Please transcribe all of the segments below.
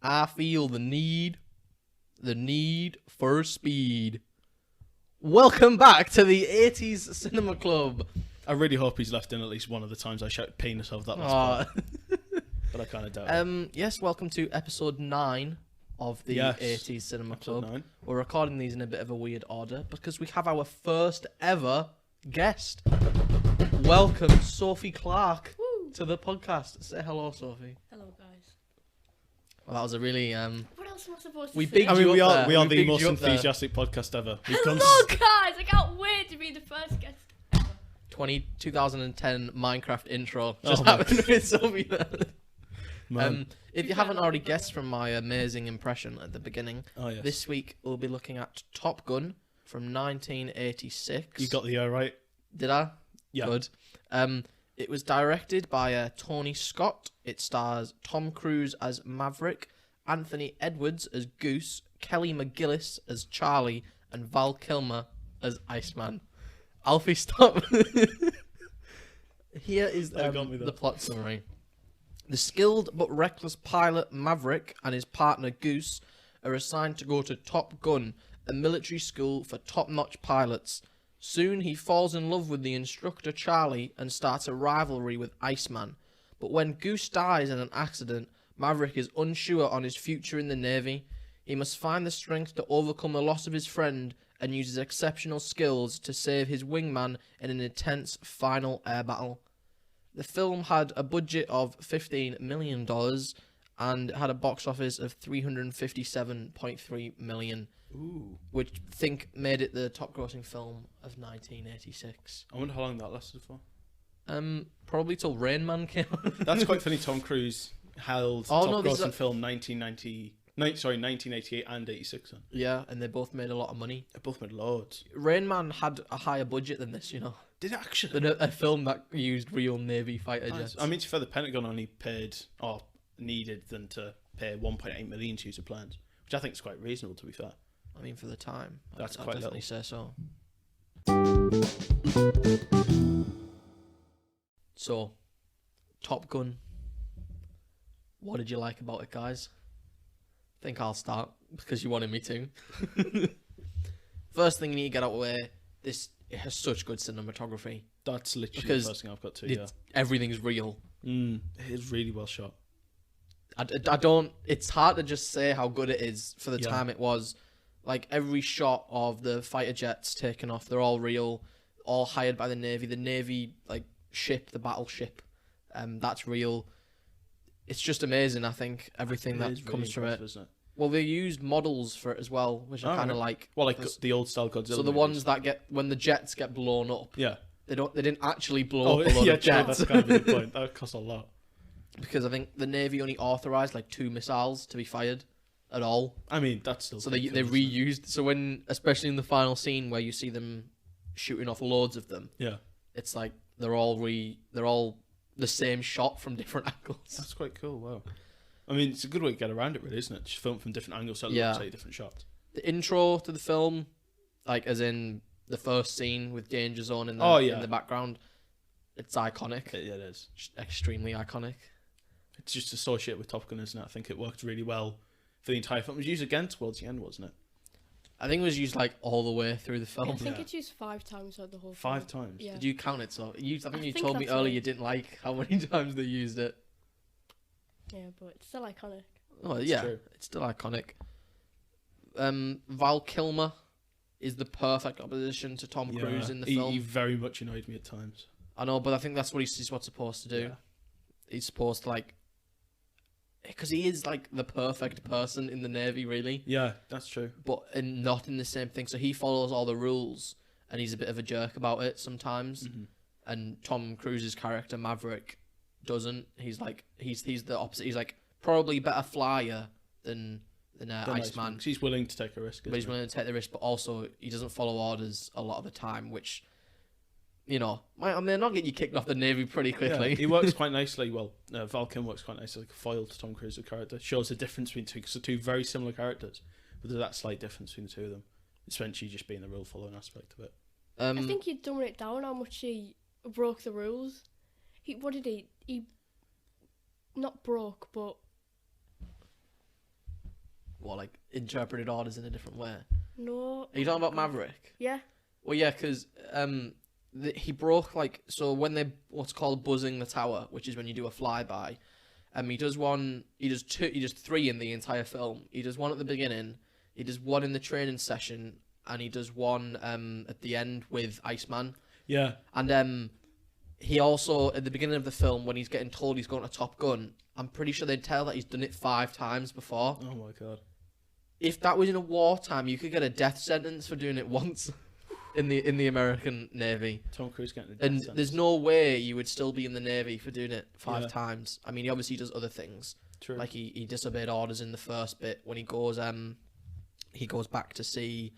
I feel the need for speed. Welcome back to the 80s Cinema Club. I really hope he's left in at least one of the times I shout penis over that last part. But I kind of doubt it. Yes, welcome to episode 9 of the 80s Cinema Club. 9. We're recording these in a bit of a weird order because we have our first ever guest. Welcome, Sophie Clark, to the podcast. Say hello, Sophie. Hello, guys. Well, that was a really What else am I supposed to we say? bigged I mean, you we up are there. we are the bigged most you up there. enthusiastic podcast ever. We've done Hello, guys. I can't wait to be the first guest ever. 2010 Minecraft intro Oh just my happened with Sophie there. Man. If you haven't already guessed from my amazing impression at the beginning, Oh yes. this week we'll be looking at Top Gun from 1986. You got the year right. Did I? Yeah. Good. It was directed by Tony Scott. It stars Tom Cruise as Maverick, Anthony Edwards as Goose, Kelly McGillis as Charlie, and Val Kilmer as Iceman. Alfie, stop. Here is got me there. the plot summary. The skilled but reckless pilot Maverick and his partner Goose are assigned to go to Top Gun, a military school for top-notch pilots. Soon he falls in love with the instructor Charlie and starts a rivalry with Iceman. But when Goose dies in an accident, Maverick is unsure on his future in the Navy. He must find the strength to overcome the loss of his friend and use his exceptional skills to save his wingman in an intense final air battle. The film had a budget of $15 million and had a box office of $357.3 million, Ooh. which I think made it the top grossing film of 1986. I wonder how long that lasted for. Probably till Rain Man came out. That's quite funny. Tom Cruise held Oh, top no, this is grossing film 1988 and 86. Then. Yeah, and they both made a lot of money. They both made loads. Rain Man had a higher budget than this, you know. Did it actually? Than a film that used real Navy fighter Nice. jets. I mean, to be fair, the Pentagon only paid or needed them to pay 1.8 million to use the planes, which I think is quite reasonable. To be fair. I mean, for the time. That's I'd quite definitely little. say so. So, Top Gun. What did you like about it, guys? I think I'll start because you wanted me to. First thing you need to get out of the way, it has such good cinematography. That's literally Because the first thing I've got to. Yeah. Everything's real. It is really well shot. I don't. It's hard to just say how good it is for the Yeah. time it was. Like every shot of the fighter jets taking off, they're all real, all hired by the Navy. The Navy ship, the battleship, that's real. It's just amazing. I think everything It that is really comes from it. impressive, isn't it? Well, they used models for it as well, which I Oh, kind of right. like. Well, like because- the old style Godzilla. so the movies. ones that get when the jets get blown up, Yeah. they didn't actually blow Oh, up a lot yeah, of true, jets. that's kind of a good point. That would cost a lot. Because I think the Navy only authorized 2 missiles to be fired at all. I mean, that's still. So pretty they cool, isn't it? reused. So when, especially in the final scene where you see them shooting off loads of them, Yeah, it's like they're all the same shot from different angles. that's quite cool. Wow. I mean, it's a good way to get around it, really, isn't it? Just film from different angles, so it Yeah. looks like different shots. The intro to the film, as in the first scene with Danger Zone in the Oh, yeah. in the background, it's iconic. It is. Just extremely iconic. It's just associated with Top Gun, isn't it? I think it worked really well for the entire film. It was used again towards the end, wasn't it? I think it was used all the way through the film. I think Yeah. it's used 5 times throughout the whole 5 film. times. Yeah. Did you count it? So I think you think told me that's earlier right. you didn't like how many times they used it. Yeah, but it's still iconic. Oh It's yeah, true. it's still iconic. Val Kilmer is the perfect opposition to Tom Cruise in the film. He very much annoyed me at times. I know, but I think that's what he's supposed to do. Yeah. He's supposed to because he is the perfect person in the Navy, really, Yeah, that's true. but not in the same thing. So he follows all the rules, and he's a bit of a jerk about it sometimes. Mhm. And Tom Cruise's character Maverick doesn't. He's he's the opposite. He's probably better flyer than Iceman. He's willing to take a risk. But he's isn't he? willing to take the risk, but also he doesn't follow orders a lot of the time, which, might not get you kicked off the Navy pretty quickly. Yeah, he works quite nicely. Well, Val Kilmer works quite nicely, like a foil to Tom Cruise's character. Shows the difference between two, because they're two very similar characters, but there's that slight difference between the two of them. Essentially, just being the rule following aspect of it. I think he'd dumb it down how much he broke the rules. He not broke, but what, like interpreted orders in a different way. No. Are you talking about Maverick? Yeah. Well, yeah, because he broke like so when they what's called buzzing the tower, which is when you do a flyby. He does one. He does two. He does three in the entire film. He does one at the beginning. He does one in the training session, and he does one at the end with Iceman. Yeah. And he also at the beginning of the film when he's getting told he's going to Top Gun, I'm pretty sure they'd tell that he's done it 5 times before. Oh my god. If that was in a wartime, you could get a death sentence for doing it once. In the American Navy. Tom Cruise getting a death And sentence. there's no way you would still be in the Navy for doing it 5 Yeah. times. I mean, he obviously does other things. True. Like he disobeyed orders in the first bit when he goes back to see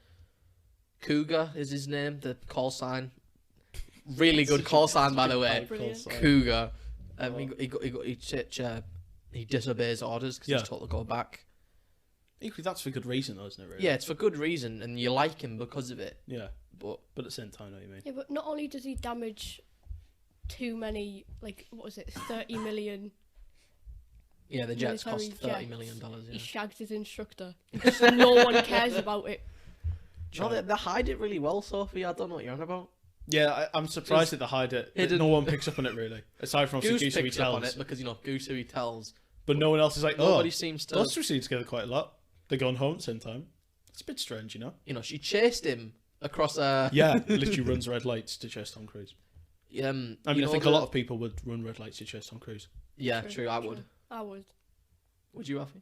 Cougar is his name, the call sign. Really good call sign, by the way. Brilliant. Cougar. Oh. He disobeys orders because Yeah. he's told to go back. Equally, that's for good reason, though, isn't it? Really? Yeah, it's for good reason, and you like him because of it. Yeah. But But at the same time, I know what you mean. Yeah, but not only does he damage too many, like, what was it, 30 million, yeah, the jets cost Military $30 jets. million. he Yeah. shagged his instructor. Just no one cares about it. No, they hide it really well, Sophie. I don't know what you're on about. Yeah, I'm surprised that they hide it. That hidden- no one picks up on it, really. Aside from Goose Goose who he picks up on tells. it because, Goose who he tells. But no one else is like, Nobody oh, seems to... those two scenes together quite a lot. They're going home at the same time. It's a bit strange, you know? She chased him across a... Yeah, literally runs red lights to chase Tom Cruise. I mean, I think a lot of people would run red lights to chase Tom Cruise. Yeah, true, I would. I would. Would you, Alfie?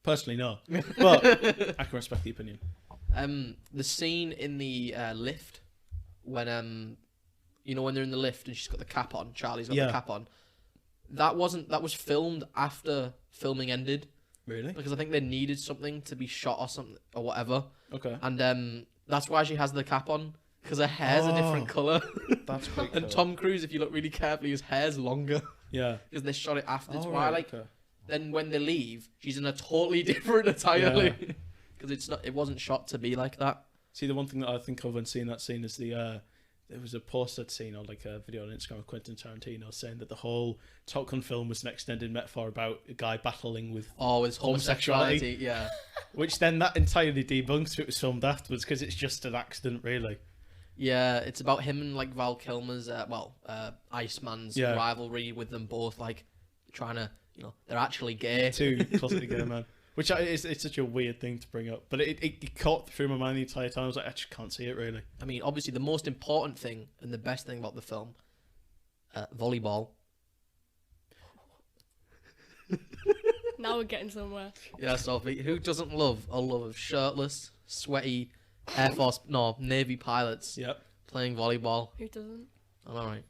Personally, no. But I can respect the opinion. The scene in the lift when when they're in the lift and she's got the cap on, Charlie's got the cap on. That was filmed after filming ended Really? because I think they needed something to be shot or something or whatever, Okay. and that's why she has the cap on because her hair's a different color. That's quite cool. And Tom Cruise, if you look really carefully, his hair's longer Yeah. because they shot it after. It's Oh, why right, okay. then when they leave, she's in a totally different attire because it wasn't shot to be like that. See, the one thing that I think of when seeing that scene is there was a post I'd seen or like a video on Instagram of Quentin Tarantino saying that the whole Top Gun film was an extended metaphor about a guy battling with It's homosexuality. Yeah. which then that entirely debunks it was filmed afterwards because it's just an accident, really. Yeah, it's about him and like Val Kilmer's, Iceman's Yeah. rivalry with them both, like trying to, they're actually gay. Two closeted gay men. Which it's such a weird thing to bring up. But it caught through my mind the entire time. I was like, I just can't see it, really. I mean, obviously, the most important thing and the best thing about the film, volleyball. Now we're getting somewhere. Yeah, Sophie, who doesn't love a love of shirtless, sweaty Navy pilots Yep. playing volleyball? Who doesn't? I'm alright.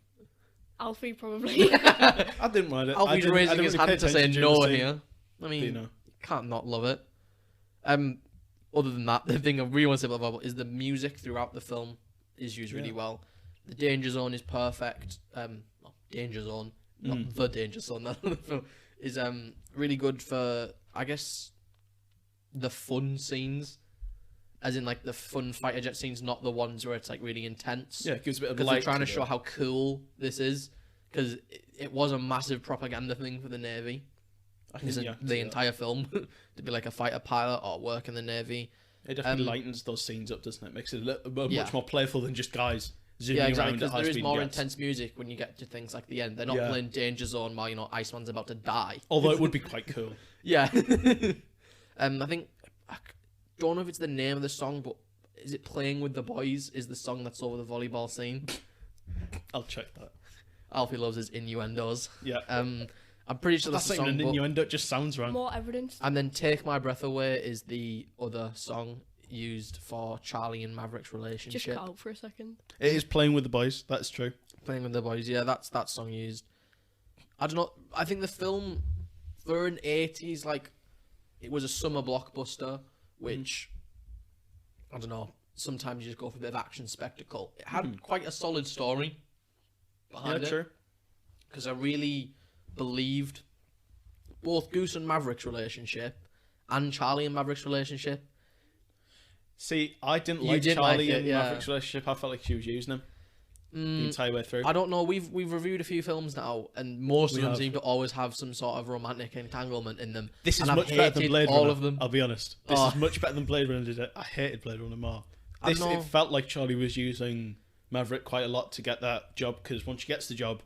Alfie probably. I didn't mind it. I Alfie's didn't- I raising didn't his really pay hand to say attention no during the scene. here. I mean, You know. can't not love it. Other than that, the thing I really want to say about volleyball is the music throughout the film is used really Yeah. well. The Danger Zone is perfect. Danger Zone, not the Danger Zone. That other film is really good for, I guess, the fun scenes, as in like the fun fighter jet scenes, not the ones where it's like really intense. Yeah, it gives a bit of Because light. they're trying to the- show how cool this is, because it was a massive propaganda thing for the Navy. I think, Isn't yeah, the entire film to be like a fighter pilot or work in the Navy? It definitely lightens those scenes up, doesn't it? Makes it Yeah. much more playful than just guys zooming Yeah, exactly. around at Because high there is speed more jets. intense music when you get to things like the end. They're not Yeah. playing Danger Zone while Iceman's about to die. Although it would be quite cool. Yeah. I think don't know if it's the name of the song, but is it "Playing with the Boys"? Is the song that's over the volleyball scene? I'll check that. Alfie loves his innuendos. Yeah. I'm pretty sure That's that's not the even song. an innuendo. It just sounds wrong. More evidence. And then "Take My Breath Away" is the other song used for Charlie and Maverick's Just relationship. cut out for a second. It is playing with the boys. That's true. Playing with the Boys, yeah, that's that song used. I don't know. I think the film for an 80s, like, it was a summer blockbuster, which I don't know. Sometimes you just go for a bit of action spectacle. It had quite a solid story behind Yeah, it, true. because I really believed both Goose and Maverick's relationship and Charlie and Maverick's relationship. See, I didn't You like didn't Charlie like it, and yeah. Maverick's relationship. I felt like she was using him. the entire way through. I don't know. We've reviewed a few films now, and most We of them have. seem to always have some sort of romantic entanglement in them. This is and I've much better than hated Blade Runner. all of them. I'll be honest. This Oh. is much better than Blade Runner did it. I hated Blade Runner more. I This, know. it felt like Charlie was using Maverick quite a lot to get that job, because once she gets the job,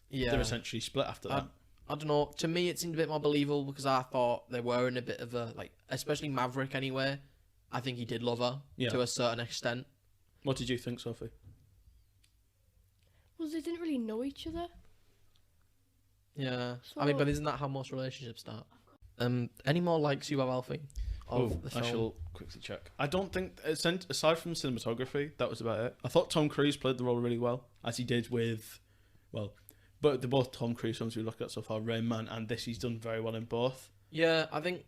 Yeah, they're essentially split after that. I don't know. To me, it seemed a bit more believable because I thought they were in a bit of a like, especially Maverick anyway. I think he did love her Yeah. to a certain extent. What did you think, Sophie? Well, they didn't really know each other. Yeah, So- I mean, but isn't that how most relationships start? Any more likes you have, Alfie? Of the I film? shall quickly check. I don't think, aside from cinematography, that was about it. I thought Tom Cruise played the role really well, as he did with, well, but they're both Tom Cruise films we looked at so far, Rain Man and this, he's done very well in both. Yeah, I think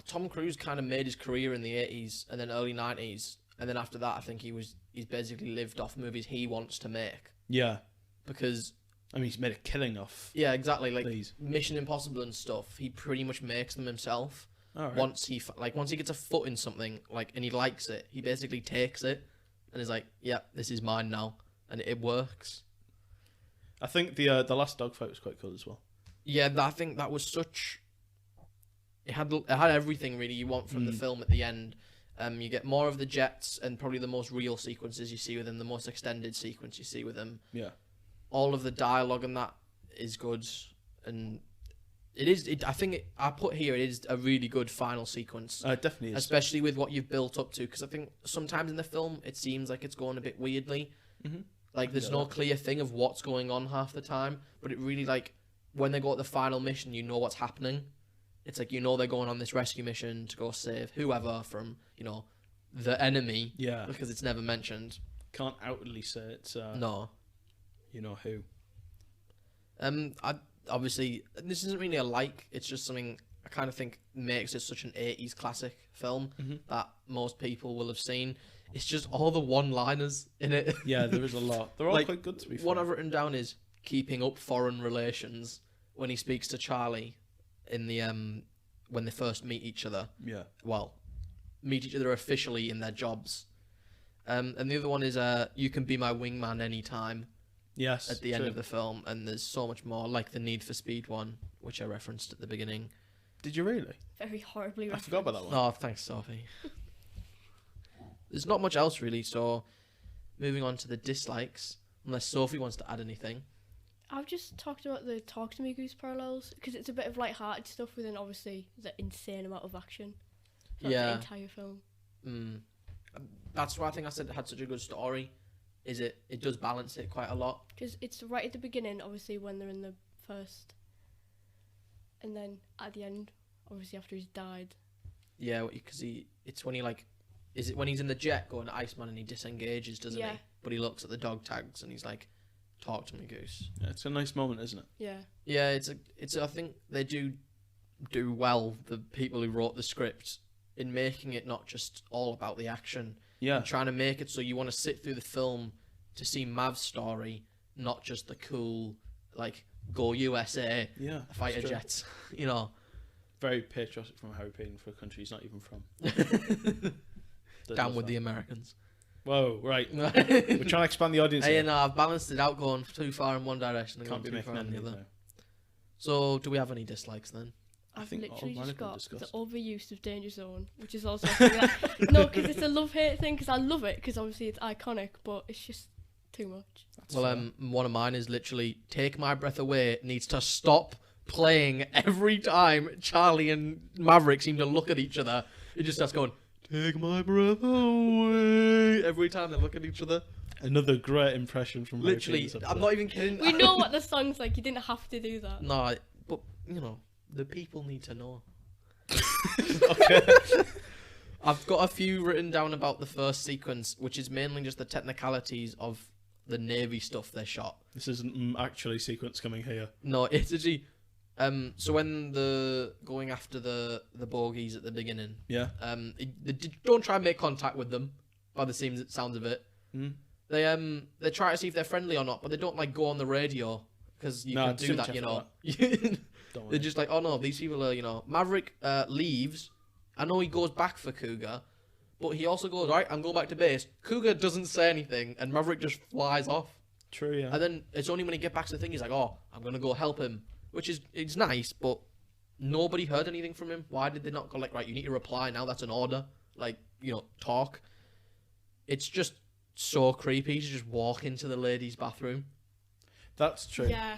Tom Cruise kind of made his career in the 80s and then early 90s, and then after that, I think he's basically lived off movies he wants to make Yeah. because I mean, he's made a killing off yeah, exactly, like these. Mission Impossible and stuff. He pretty much makes them himself. All right. Once he gets a foot in something and he likes it, he basically takes it and is like, "Yeah, this is mine now," and it works. I think the last dogfight was quite cool as well. Yeah, I think that was such. It had everything really you want from the film at the end. You get more of the jets and probably the most real sequences you see with him, the most extended sequence you see with him. Yeah. All of the dialogue and that is good, and it is. I think I put here it is a really good final sequence. It definitely is. Especially with what you've built up to, because I think sometimes in the film it seems like it's going a bit weirdly. Mhm. Like there's get no that. clear thing of what's going on half the time, but it really like when they go to the final mission, you know what's happening. It's like you know they're going on this rescue mission to go save whoever from the enemy Yeah. because it's never mentioned. Can't outwardly say it's No. you know who. I obviously this isn't really a like. It's just something I kind of think makes it such an 80s classic film that most people will have seen. It's just all the one-liners in it. Yeah, there is a lot. They're all Like, quite good to be fair. What I've written down is keeping up foreign relations when he speaks to Charlie in the when they first meet each other. Yeah. Well, meet each other officially in their jobs. And the other one is you can be my wingman anytime Yes. at the end true. of the film, and there's so much more, like the Need for Speed one, which I referenced at the beginning. Did you really? Very horribly. I forgot about that one. Oh, thanks, Sophie. There's not much else really, so moving on to the dislikes, unless Sophie wants to add anything. I've just talked about the Talk to Me Goose parallels because it's a bit of light-hearted stuff within obviously the insane amount of action. Throughout Yeah. the entire film. That's why I think I said it had such a good story. Is it does balance it quite a lot. Because it's right at the beginning, obviously, when they're in the first. And then at the end, obviously, after he's died. Yeah, because it's when he is it when he's in the jet going to Iceman and he disengages, doesn't Yeah. he? But he looks at the dog tags and he's like, "Talk to me, Goose." Yeah, it's a nice moment, isn't it? Yeah. Yeah, it's I think they do well, the people who wrote the script, in making it not just all about the action. Yeah. And trying to make it so you want to sit through the film to see Mav's story, not just the cool go USA Yeah. fighter it's true. jets. Very patriotic from Harry Payne for a country he's not even from. Down with the Americans. Whoa, right. We're trying to expand the audience. Hey, here. no, I've balanced it out, going too far in one direction and Can't be going too making far in the enemies other. now. So, do we have any dislikes then? I've think all literally mine just have been got discussed. the overuse of Danger Zone, which is also something that, no, because it's a love-hate thing. Because I love it, because obviously it's iconic, but it's just too much. That's Well, fair. one of mine is literally "Take My Breath Away" needs to stop playing every time Charlie and Maverick seem to look at each other. It just starts going, "Take my breath away" every time they look at each other. Another great impression from Harry Literally, Payne this I'm episode. not even kidding. We know what the song's like. You didn't have to do that. No, but the people need to know. Okay. I've got a few written down about the first sequence, which is mainly just the technicalities of the Navy stuff they shot. This isn't actually sequence coming here. No, it's actually. So when the going after the bogies at the beginning, Yeah. don't try and make contact with them. By the sounds of it, Mm. they try to see if they're friendly or not, but they don't go on the radio because you No, can it's do too that, much They're Don't worry. just like, oh no, these people are, Maverick leaves. I know he goes back for Cougar, but he also goes, right, I'm going back to base. Cougar doesn't say anything, and Maverick just flies off. True, yeah. And then it's only when he get back to the thing, he's like, oh, I'm going to go help him. Which is, it's nice, but nobody heard anything from him. Why did they not go like, right, you need to reply now, that's an order. Like, you know, talk. It's just so creepy to just walk into the ladies' bathroom. That's true. Yeah,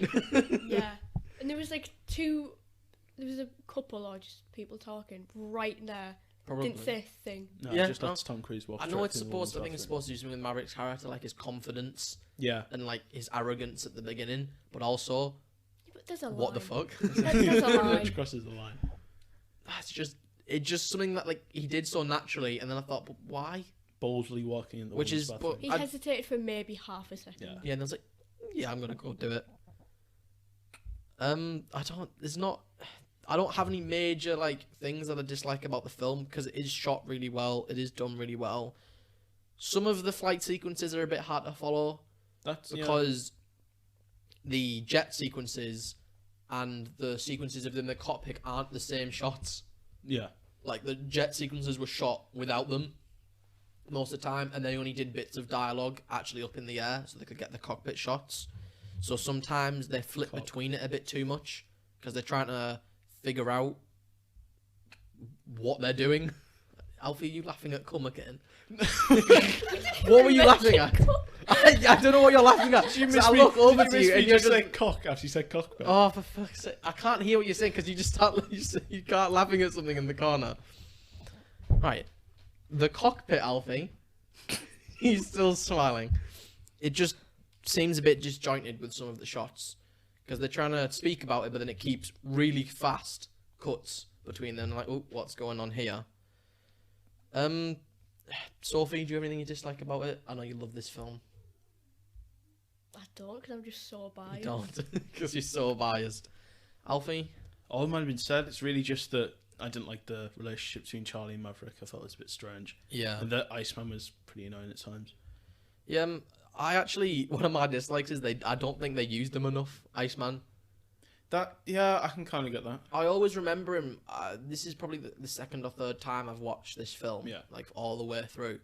yeah. And there was like there was a couple or just people talking right there. Probably. Didn't say a thing. No, Yeah, just no. lets Tom Cruise walk. I know it's supposed to, I think it's supposed to do something with Maverick's character, like his confidence Yeah. and like his arrogance at the beginning, but also, Yeah, but there's a what the line. fuck? There's a line. Which crosses the line. It's just something that like he did so naturally, and then I thought, but why? Boldly walking in the Which women's is- bathroom. but- He I- hesitated for maybe half a second. Yeah. Yeah, and I was like, yeah, I'm gonna go do it. I don't have any major like things that I dislike about the film because it is shot really well. It is done really well. Some of the flight sequences are a bit hard to follow That's because the jet sequences and the sequences of them in the cockpit aren't the same shots. yeah. Like the jet sequences were shot without them most of the time, and they only did bits of dialogue actually up in the air so they could get the cockpit shots. So sometimes they flip between it a bit too much because they're trying to figure out what they're doing. Alfie, are you laughing at cum again? What were you laughing at? I don't know what you're laughing at. So I look over to you and you're just just saying cock after you said cockpit. oh, for fuck's sake! I can't hear what you're saying because you just start you can't laughing at something in the corner. Right, the cockpit, Alfie. He's still smiling. It just seems a bit disjointed with some of the shots because they're trying to speak about it, but then it keeps really fast cuts between them. Like, oh, what's going on here? Sophie, do you have anything you dislike about it? I know you love this film. I don't, because I'm just so biased. You don't, because you're so biased. Alfie? All might have been said. It's really just that I didn't like the relationship between Charlie and Maverick. I felt it was a bit strange. Yeah. And that Iceman was pretty annoying at times. Yeah, I actually, one of my dislikes is I don't think they used him enough, Iceman. Yeah, I can kind of get that. I always remember him, this is probably the second or third time I've watched this film, Yeah. like all the way through.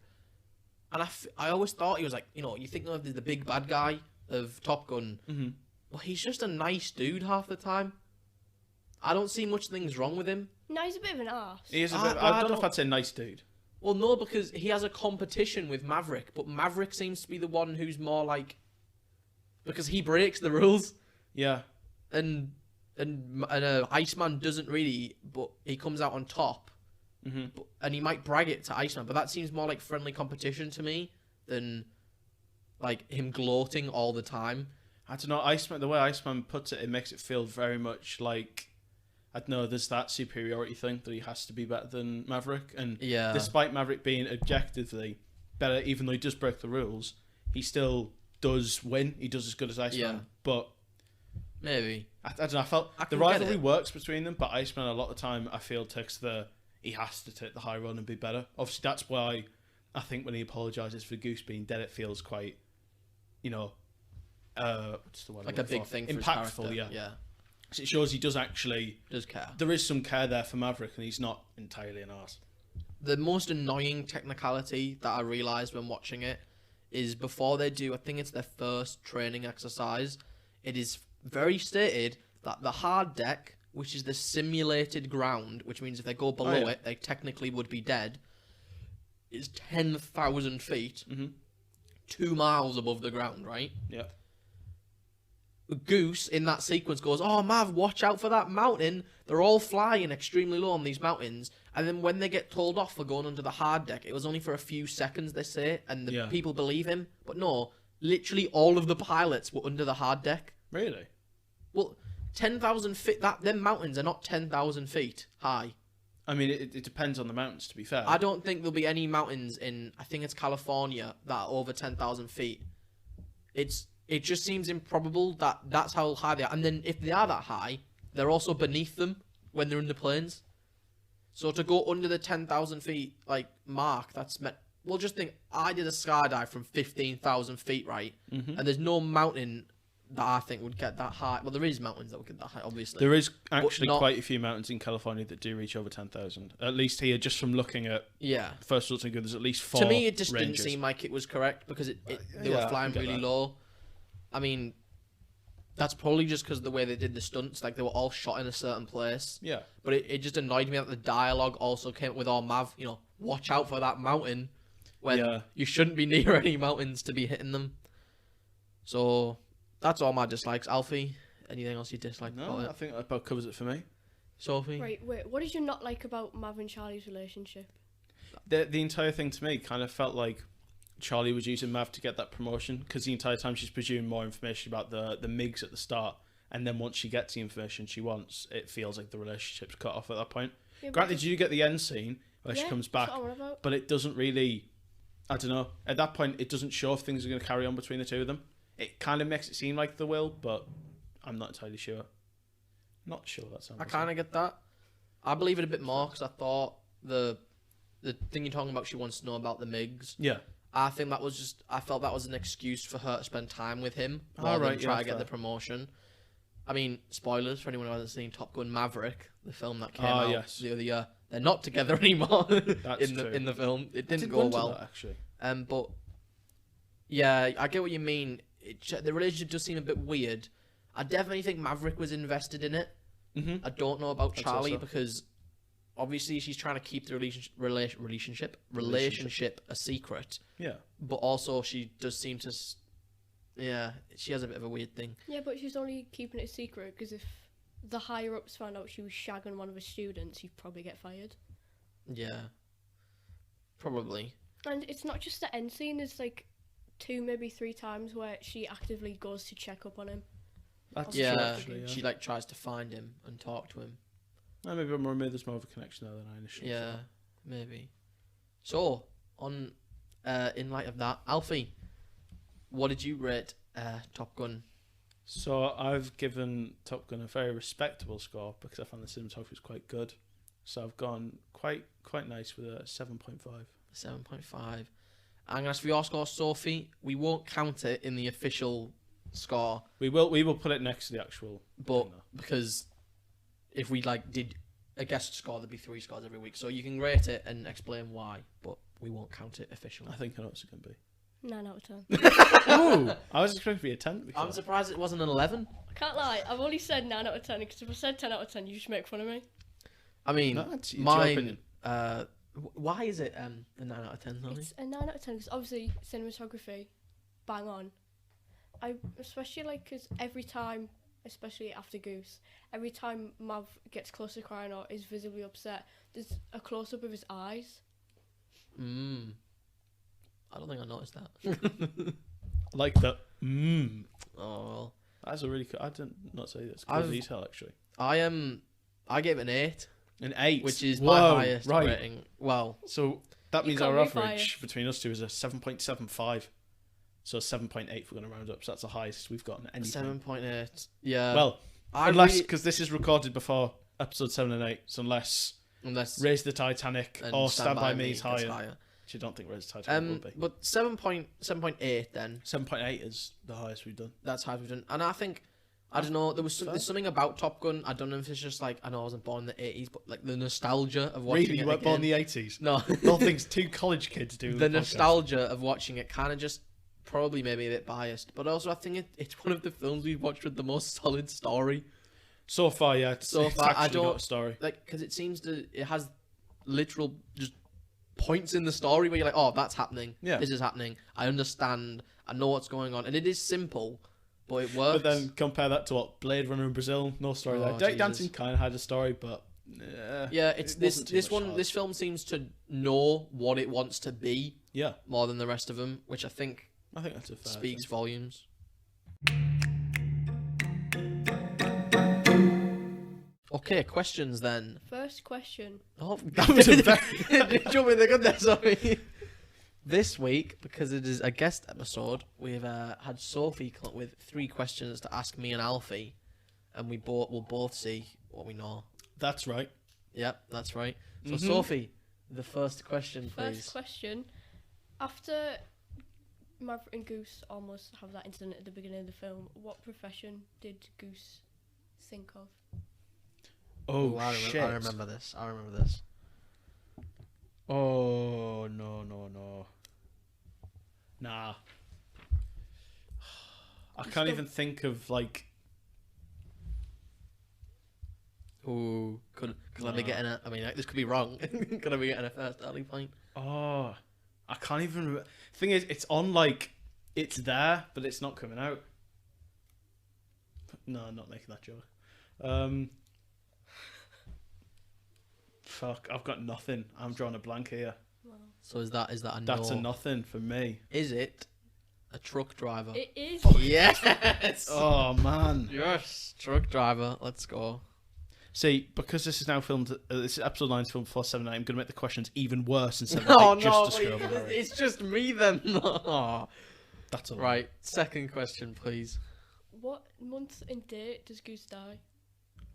And I always thought he was like, you know, you think of the big bad guy of Top Gun. Mm-hmm. Well, he's just a nice dude half the time. I don't see much things wrong with him. No, he's a bit of an arse. He is a Ah, bit. but I I don't know if don't- I'd say nice dude. Well, no, because he has a competition with Maverick, but Maverick seems to be the one who's more like, because he breaks the rules, Yeah. and Iceman doesn't really, but he comes out on top, Mm-hmm. and he might brag it to Iceman, but that seems more like friendly competition to me than like him gloating all the time. I don't know. Iceman. The way Iceman puts it, it makes it feel very much like, I don't know. There's that superiority thing that he has to be better than Maverick, and Yeah. despite Maverick being objectively better, even though he does break the rules, he still does win. He does as good as Iceman. Yeah. But Maybe. I don't know. I felt I the can get rivalry it. works between them, but Iceman a lot of the time I feel takes he has to take the high road and be better. Obviously, that's why I think when he apologises for Goose being dead, it feels quite, you know, what's the word? I'm Like a looking big for? thing for his Impactful, character. yeah. Yeah. 'Cause it shows he does actually. Does care. There is some care there for Maverick, and he's not entirely an arse. The most annoying technicality that I realised when watching it is before they do, I think it's their first training exercise, it is very stated that the hard deck, which is the simulated ground, which means if they go below yeah. it, they technically would be dead, is 10,000 feet, Mm-hmm. 2 miles above the ground, right? Yeah. Goose in that sequence goes, "Oh, Mav, watch out for that mountain. They're all flying extremely low on these mountains." And then when they get told off for going under the hard deck, it was only for a few seconds, they say, and the Yeah. people believe him. But no, literally all of the pilots were under the hard deck. Really? Well, 10,000 feet, them mountains are not 10,000 feet high. I mean, it depends on the mountains. To be fair, I don't think there'll be any mountains in, I think it's California, that are over 10,000 feet. It just seems improbable that that's how high they are. And then if they are that high, they're also beneath them when they're in the planes. So to go under the 10,000 feet like mark, that's meant. Well, just think, I did a skydive from 15,000 feet, right? Mhm. And there's no mountain that I think would get that high. Well, there is mountains that would get that high, obviously. There is actually not- quite a few mountains in California that do reach over 10,000. At least here, just from looking at Yeah. first results, there's at least 4. To me, it just ranges. didn't seem like it was correct because they yeah, were I flying can get really that. low. I mean, that's probably just because of the way they did the stunts. Like, they were all shot in a certain place. Yeah. But it just annoyed me that the dialogue also came up with all Mav, watch out for that mountain. When Yeah. you shouldn't be near any mountains to be hitting them. So, that's all my dislikes. Alfie, anything else you dislike No, about I it? think that about covers it for me. Sophie? Right, wait, what did you not like about Mav and Charlie's relationship? The entire thing to me kind of felt like Charlie was using Mav to get that promotion, because the entire time she's presuming more information about the MIGs at the start, and then once she gets the information she wants, it feels like the relationship's cut off at that point. Yeah, Granted, you get the end scene where she yeah, comes that's back, what I'm on about. but it doesn't really, I don't know, at that point it doesn't show if things are going to carry on between the two of them. It kind of makes it seem like they will, but I'm not entirely sure. Not sure that sounds. I kind of get that. I believe it a bit more because I thought the thing you're talking about, she wants to know about the MIGs. Yeah. I think that was just, I felt that was an excuse for her to spend time with him Oh, rather than right, try yeah, to get fair. the promotion. I mean, spoilers for anyone who hasn't seen Top Gun Maverick, the film that came Ah, out yes. the other year. They're not together anymore That's in true. the film. It I didn't did go wonder well. that, actually. But yeah, I get what you mean. The relationship does seem a bit weird. I definitely think Maverick was invested in it. Mm-hmm. I don't know about I'd say Charlie so. because obviously she's trying to keep the relationship a secret, Yeah. but also she does seem to, she has a bit of a weird thing. Yeah, but she's only keeping it a secret because if the higher ups found out she was shagging one of his students, he'd probably get fired. Yeah, probably. And it's not just the end scene, there's like 2, maybe 3 times where she actively goes to check up on him. That's Yeah, true, actually. Yeah. she like tries to find him and talk to him. Maybe there's more of a connection there than I initially Yeah, thought. maybe. So on, in light of that, Alfie, what did you rate Top Gun? So I've given Top Gun a very respectable score because I found the cinematography was quite good. So I've gone quite nice with a 7.5. 7.5. And as for your score, Sophie, we won't count it in the official score, We will put it next to the actual. but thing, though. because if we like did a guest score, there'd be 3 scores every week. So you can rate it and explain why, but we won't count it officially. I think I know what it's going to be. 9 out of 10. Ooh, I was expecting to be a 10. I'm Before. surprised it wasn't an 11. I can't lie, I've only said 9 out of 10 because if I said 10 out of 10, you just make fun of me. I mean, No, it's your mine. opinion. Why is it a 9 out of 10? Sorry? It's a 9 out of 10 because obviously cinematography, bang on. I especially like because every time, especially after Goose, every time Mav gets close to crying or is visibly upset, there's a close up of his eyes. I don't think I noticed that. Like that. Oh, That's a really. I did not say this. Good I've- detail actually. I gave it an 8, An 8, which is Whoa, my highest right. rating. Well, So that You means can't our be average biased. between us two is a 7.75. So 7.8 if we're going to round up. So that's the highest we've gotten at any time. 7.8. Yeah. Well, I unless really- because this is recorded before episode 7 and 8, so unless unless Raise the Titanic and or Stand By Me is gets higher, which I don't think Raise the Titanic will be. But 7.8 then. 7.8 is the highest we've done. That's how we've done. And I think, I don't know, there's something about Top Gun. I don't know if it's just like, I know I wasn't born in the 80s, but like the nostalgia of watching Really, it you weren't born in again. the 80s? No. Nothing's two college kids doing The podcast. nostalgia of watching it kind of just probably made me a bit biased. But also I think it's one of the films we've watched with the most solid story. So far, yeah. It's So far, I actually got don't- a story. Like, because it has literal just points in the story where you're like, oh, that's happening. Yeah. This is happening. I understand. I know what's going on. And it is simple, but it works. But then compare that to what Blade Runner in Brazil, no story there. Oh, Dirty Jesus. Dancing kind of had a story, but yeah, it's it this wasn't too this much one. hard. This film seems to know what it wants to be Yeah, more than the rest of them, which I think I think that's a fair speaks thing. volumes. Okay, questions then. First question. Oh, That was a Did you with the goodness, sorry. This week, because it is a guest episode, we've had Sophie come up with 3 questions to ask me and Alfie, and we'll both see what we know. That's right. Yep, that's right. So Mhm. Sophie, the first question, please. First question. After Maverick and Goose almost have that incident at the beginning of the film, what profession did Goose think of? Oh, Ooh, I shit. remember this. I remember this. Oh, no. Nah. I can't even think of like. Ooh, could I be getting a? I mean, like, this could be wrong. Could I be getting a first starting point? Oh, I can't even. Thing is, it's on like, it's there, but it's not coming out. No, I'm not making that joke. Fuck, I've got nothing. I'm drawing a blank here. Wow. So is that a That's no? a nothing for me. Is it a truck driver? It is. Yes. Oh man. Yes, truck driver. Let's go. See, because this is now filmed, this is episode 9 is filmed before 7 8, I'm going to make the questions even worse in 7 Oh 8 no, just to screw over but Harry. it's just me then. Oh. That's all Right, second question, please. What month and date does Goose die?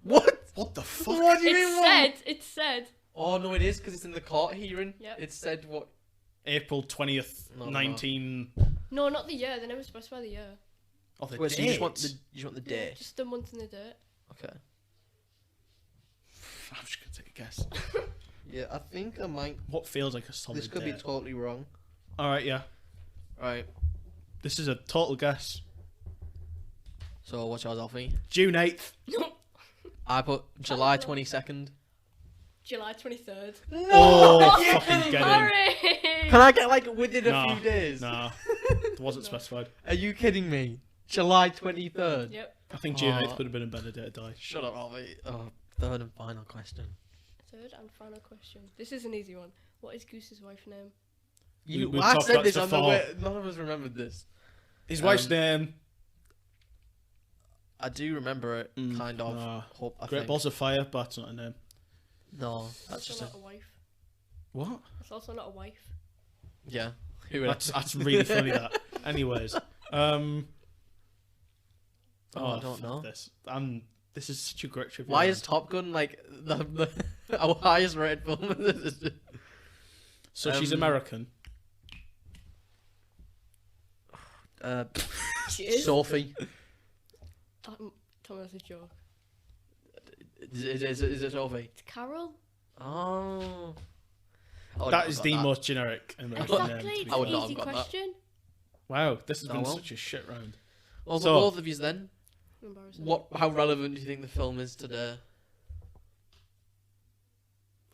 What? What the fuck? What do you mean? It said. Oh no, it is because it's in the court hearing. Yep. It said what? April 20th, No, no. 19... No, not the year. They never specify the year. Oh, the Wait, so you just date? want the day? Just the month and the date. Okay. I'm just going to take a guess. Yeah, I think I might. What feels like a solid This could date? be totally wrong. Alright, yeah. Right. This is a total guess. So what's yours, Alfie? June 8th. I put July 22nd. July 23rd. Oh, fucking get in. Harry! Can I get like within a Nah, few days? Nah, it wasn't specified. Are you kidding me? July 23rd. Yep. I think June Oh. 8th would have been a better day to die. Shut up, Alfie. Oh, third and final question. Third and final question. This is an easy one. What is Goose's wife's name? we I talked said about this this on the before. way. None of us remembered this. His wife's name... I do remember it, kind of. Nah. Hope, I Great think. Balls of Fire, but that's not a name. No, that's That's just also a. not a wife. What? That's also not a wife. Yeah. Who would That's really funny, that. Anyways. I don't fuck know. This. This is such a great trivia. Why round. is Top Gun like the our highest rated film? So she's um, American. She is. Sophie. Tell me that's a joke. Is it Sophie? It's Carol. Oh. I would've That not is got the that. most generic American Exactly. name. to It's be I would an not fair. have easy got that. question. Wow, this has Oh, been well. such a shit round. Well, for So- both of you then, Embarrassing. how relevant do you think the film is today?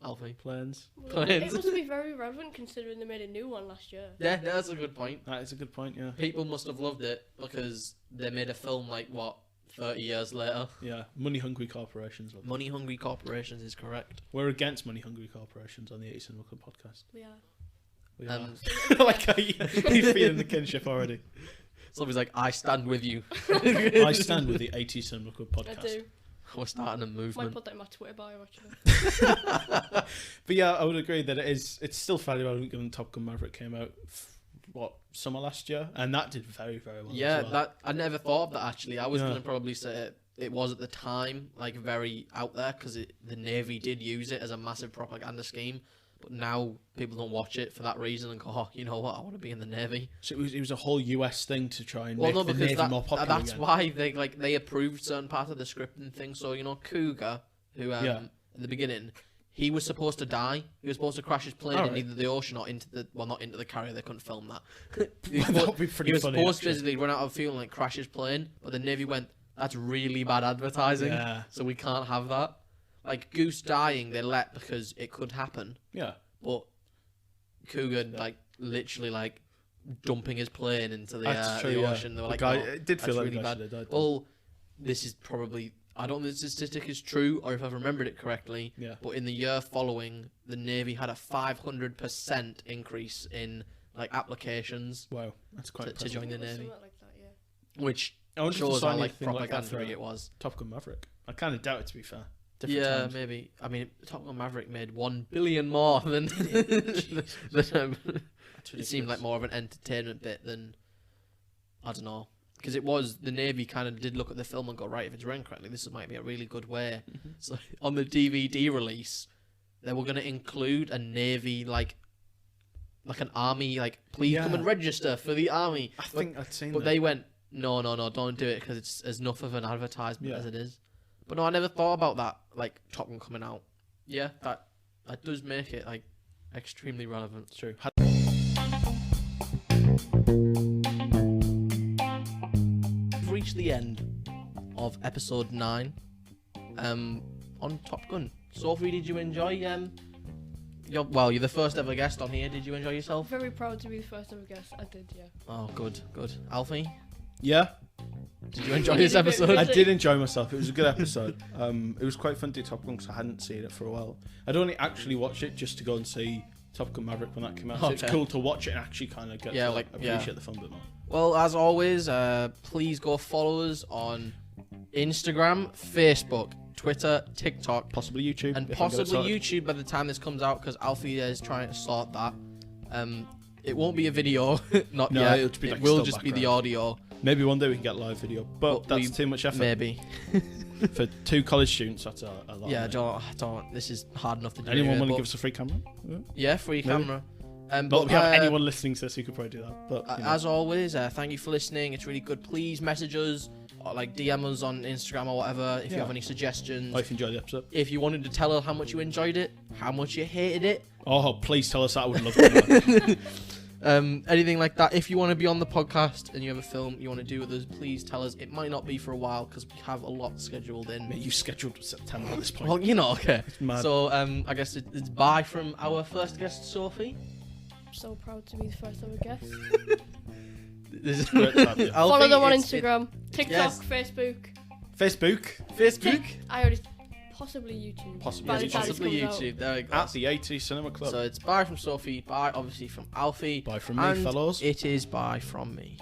Alfie. Planes. Well, it Planes. must be very relevant considering they made a new one last year. Yeah, that's a good point. That is a good point, yeah. People must have loved it because they made a film like what 30 years later. Yeah, money-hungry corporations. love it. Money hungry corporations is correct. We're against money-hungry corporations on the 80 Cinema Club podcast. We are. We Um, are. Like, he's feeling the kinship already. Somebody's like, I stand with you. I stand with the 80 Cinema Club I podcast. do. We're starting a Might movement. put that in my Twitter bio actually. But yeah, I would agree that it's still fairly relevant given Top Gun Maverick came out, summer last year? And that did very, very well. Yeah, as well. that I never thought of that actually. I was Yeah. going to probably say it was at the time like very out there because the Navy did use it as a massive propaganda scheme. But now people don't watch it for that reason and go, oh, you know what, I want to be in the Navy. So it was a whole US thing to try and Well, make no, the because Navy more popular that's again. why they approved certain parts of the script and things. So Cougar, who Yeah. at the beginning, he was supposed to die. He was supposed to crash his plane in Alright. either the ocean or not into the carrier. They couldn't film that. he was, That would be pretty he was funny, supposed to actually. basically run out of fuel and like, crash his plane, but the Navy went, "That's really bad advertising. Yeah. So we can't have that." Like Goose dying, they let because it could happen, Yeah. but Cougar like literally like dumping his plane into the, That's true, the yeah. ocean. They were The like, guy- "Oh, it did feel that's like really the guy bad." should have died. Well, this is probably I don't know if the statistic is true or if I've remembered it correctly. Yeah. But in the year following, the Navy had a 500% increase in like applications, Wow, that's quite to impressive. join the Something Navy, like that, yeah. which I wonder if shows they how saw like anything like that propaganda for it was. Top Gun Maverick. I kind of doubt it, to be fair. Different Yeah, times. maybe. I mean, Top Gun Maverick made 1 billion more than than That's it seemed like ridiculous. more of an entertainment bit than I don't know. Because it was the Navy kind of did look at the film and go, right, if it's written correctly, this might be a really good way. Mm-hmm. So on the DVD release, they were going to include a Navy like an army please come Yeah. and register for the army. I think I'd seen But that. they went, no, don't do it because it's as enough of an advertisement Yeah. as it is. But no, I never thought about that, like Top Gun coming out. Yeah, that does make it like extremely relevant. It's true. Every the end of episode 9 on Top Gun. Sophie, did you enjoy? You're the first ever guest on here. Did you enjoy yourself? Very proud to be the first ever guest. I did, yeah. Oh, good. Alfie, Yeah, did you enjoy this episode? I did enjoy myself. It was a good episode. It was quite fun to do Top Gun because I hadn't seen it for a while. I'd only actually watched it just to go and see Top Gun Maverick when that came out. So it's Okay. cool to watch it and actually kind of get to appreciate yeah. the fun a bit more. Well, as always, please go follow us on Instagram, Facebook, Twitter, TikTok, Possibly YouTube. and if I can get it possibly sorted. YouTube by the time this comes out, because Alfie is trying to sort that. It won't be a video, not No, yet. it'll just be like It will still just be the background. audio, Maybe one day we can get live video, but But that's too much effort maybe. for 2 college students. That's a lot. Yeah, isn't it? don't. This is hard enough to do. Anyone anyway, want to but- give us a free camera? Yeah. Yeah, free Maybe. camera. Not But that we have anyone listening to this who could probably do that. But you know. as always, thank you for listening. It's really good. Please message us, or like DM us on Instagram or whatever if you Yeah. have any suggestions. if you enjoyed the episode. If you wanted to tell us how much you enjoyed it, how much you hated it, Oh, please tell us that. I would love to know. anything like that. If you want to be on the podcast and you have a film you want to do with us, please tell us. It might not be for a while because we have a lot scheduled in. Mate, you scheduled September at this point. Well, you know, okay. It's mad. So I guess it's bye from our first guest, Sophie. I'm so proud to be the first ever guest. Great to have you. Follow them on It's- Instagram, TikTok, yes. Facebook. Facebook. I already. Possibly YouTube. Possibly By the YouTube. time this Possibly comes out. YouTube. There we go. At the 80 Cinema Club. So it's bye from Sophie, bye obviously from Alfie. Bye from me, and fellows. It is bye from me.